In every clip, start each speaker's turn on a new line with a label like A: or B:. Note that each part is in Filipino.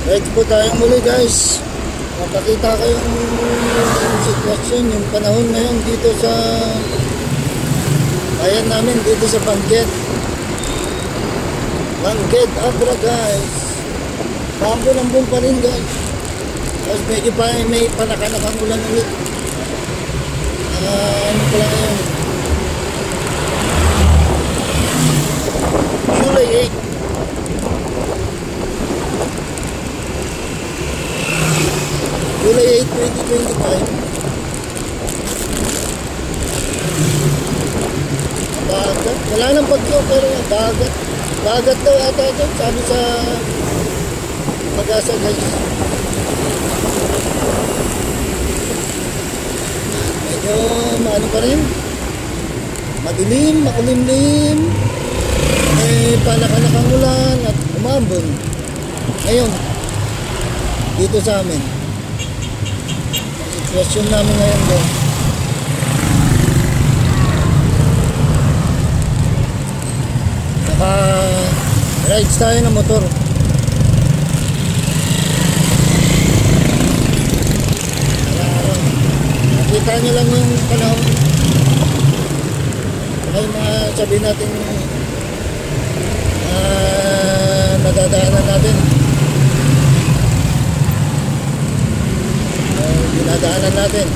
A: Ready po tayong muli guys. Mapakita ko yung sitwasyon, yung panahon ngayon dito sa bayan namin, dito sa Bangged Abra guys. Pambon-ambon pa rin guys. Tapos medyo pa may panakanakang ulan ulit. Ano pala ngayon? July 8. July 8, 2025. Dagat. Wala nang bagyo pero dagat. Dagat daw ata ito. Sabi sa Pag-asa guys. Medyo maano pa rin. Madilim, makulimlim. May panakanakang ulan at umambon. Ngayon, dito sa amin. Sitwasyon namin ngayon guys. Naka-rides tayo ng motor. Nakita nyo lang yung panahon. Ay sabihin natin nadadaanan natin. Dinadaanan natin.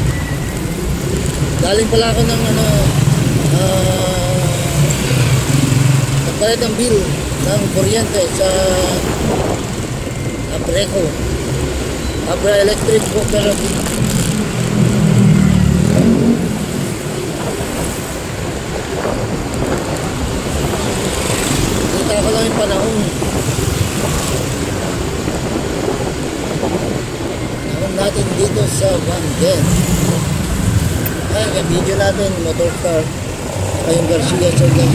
A: Galing pala ako ng nagbayad ng bill ng kuryente sa Abreco, Abra Electric Cooperative. Kita ko lang yung panahon natin dito sa Bangged. Ay, video natin, motor car kayong Garcia Sorgan.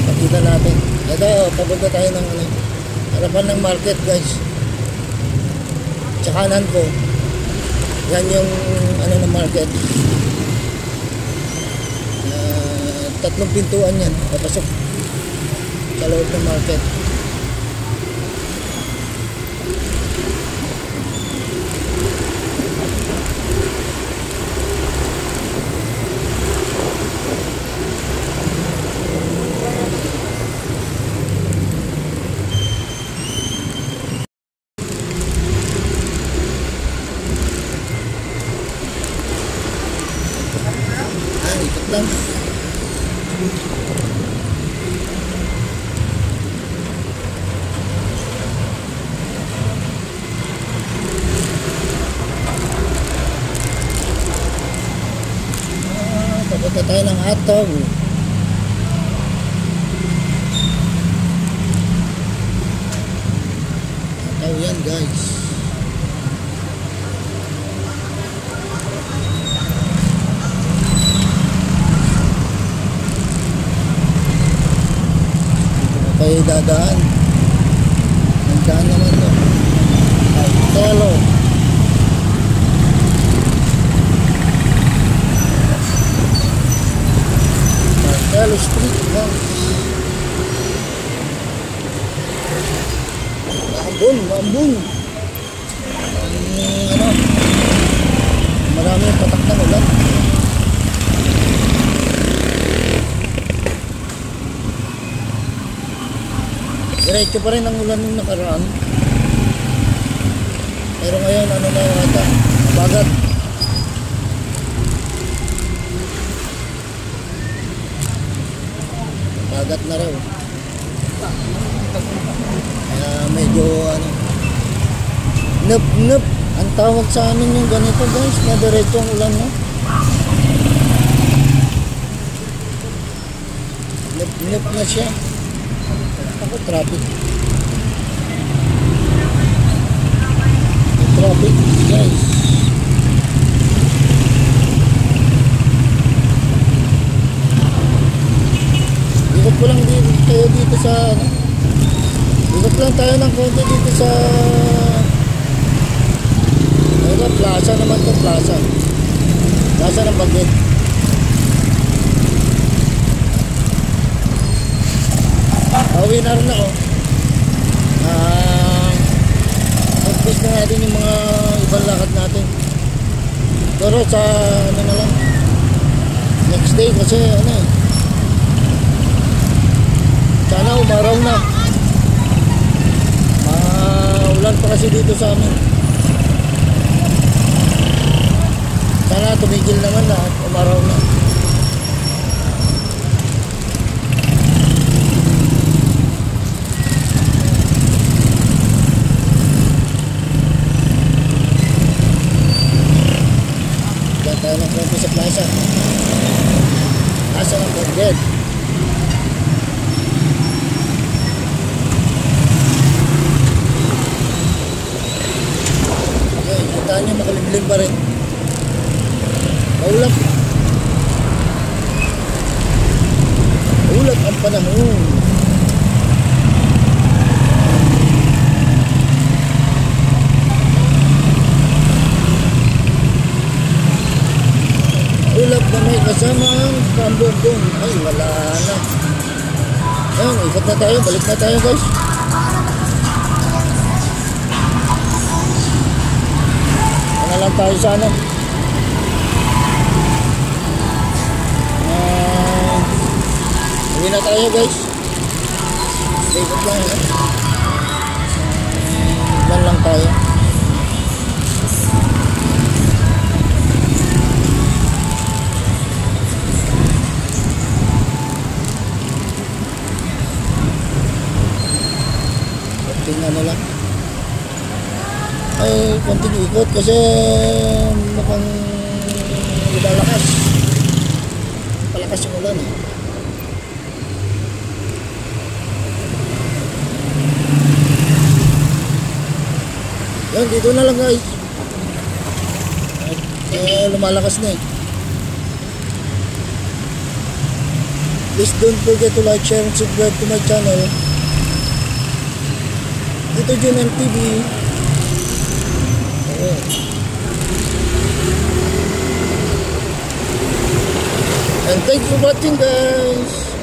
A: Pakita natin. Ito, papunta tayo ng harapan ng market guys. Sa kanan ko, yan yung ng market. Tatlong pintuan yan, papasok sa loob ng market. Ikot lang. Papunta tayo ng Ataw. Ataw yan guys. Tayo dadaan. Nagdaan naman to. Martelo. Martelo Street guys. Maambun. Marami patak ng ulan. Diretso pa rin ang ulan nung nakaraan. Pero ngayon na ata, bagat. Bagat na raw. Kaya medyo nup. Ang tawag sa amin yung ganito guys, na diretso ang ulan no. Nup na siya. Ako traffic guys. Ikot ko lang tayo dito sa ikot lang tayo ng konti dito sa plaza naman to. Plaza ng Bangged. Pauwi na rin ako. Tapos na natin yung mga ibang lakad natin. Pero sa ano na lang, next day kasi ano eh, sana umaraw na. Maulan pa kasi dito sa amin. Sana tumigil naman na, umaraw na. Diyan tayo ng Krempi sa plaza. Asa ng Borged. Okay, kita nyo makulimlim pa rin. Maulap. Maulap ang panahon. Maulap na may kasamang pambubong. Ay, wala na. Ayan, ikot na tayo. Balik na tayo, guys. Ano lang tayo sa ano. Uwi na tayo, guys. Ikot lang yan. Ilan lang tayo. Konting ano lang. Ay, konting ikot kasi mukhang lumalakas. Palakas yung ulan eh. Yan, dito na lang guys. At lumalakas na eh. Please don't forget to like, share, and subscribe to my channel. Dito Junel TV. Okay. And thanks for watching guys.